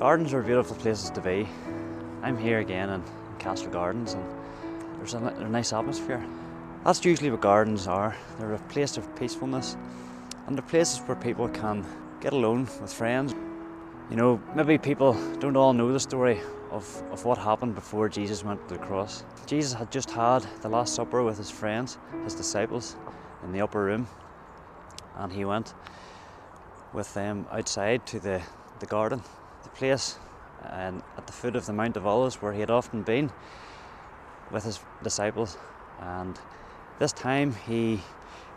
Gardens are beautiful places to be. I'm here again in Castle Gardens and there's a nice atmosphere. That's usually what gardens are. They're a place of peacefulness and they're places where people can get alone with friends. You know, maybe people don't all know the story of what happened before Jesus went to the cross. Jesus had just had the Last Supper with his friends, his disciples, in the upper room, and he went with them outside to the garden, the place at the foot of the Mount of Olives where he had often been with his disciples. And this time he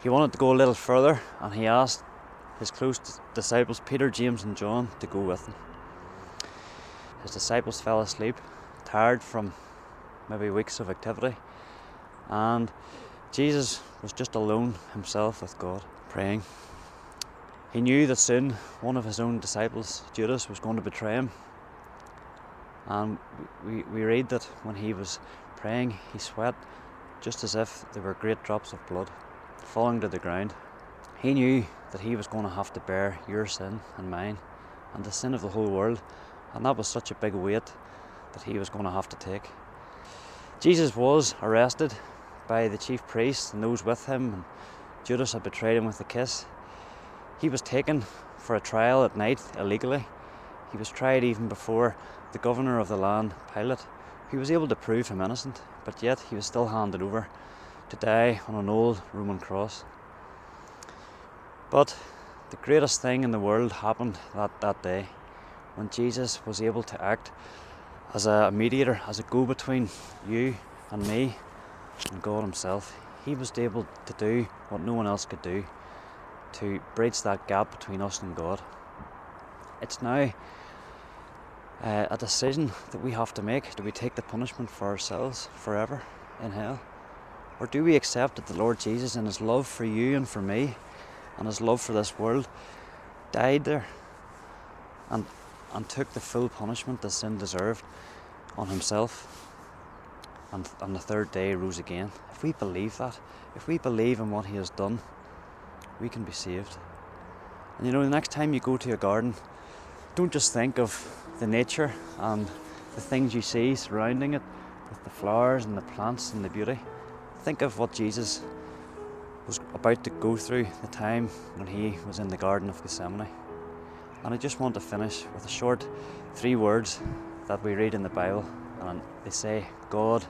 wanted to go a little further, and he asked his close disciples, Peter, James and John, to go with him. His disciples fell asleep, tired from maybe weeks of activity, and Jesus was just alone himself with God, praying. He knew that soon one of his own disciples, Judas, was going to betray him. And we read that when he was praying, he sweat just as if there were great drops of blood falling to the ground. He knew that he was going to have to bear your sin and mine and the sin of the whole world, and that was such a big weight that he was going to have to take. Jesus was arrested by the chief priests and those with him, and Judas had betrayed him with a kiss. He was taken for a trial at night illegally. He was tried even before the governor of the land, Pilate, who was able to prove him innocent, but yet he was still handed over to die on an old Roman cross. But the greatest thing in the world happened that day, when Jesus was able to act as a mediator, as a go-between you and me and God himself. He was able to do what no one else could do, to bridge that gap between us and God. It's now a decision that we have to make. Do we take the punishment for ourselves forever in hell? Or do we accept that the Lord Jesus, in his love for you and for me, and his love for this world, died there and took the full punishment that sin deserved on himself, and on the third day rose again? If we believe that, if we believe in what he has done, we can be saved. And you know, the next time you go to a garden, don't just think of the nature and the things you see surrounding it, with the flowers and the plants and the beauty. Think of what Jesus was about to go through, the time when he was in the Garden of Gethsemane. And I just want to finish with a short 3 words that we read in the Bible, and they say, God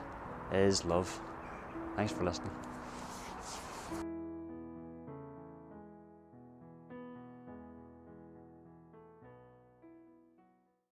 is love. Thanks for listening.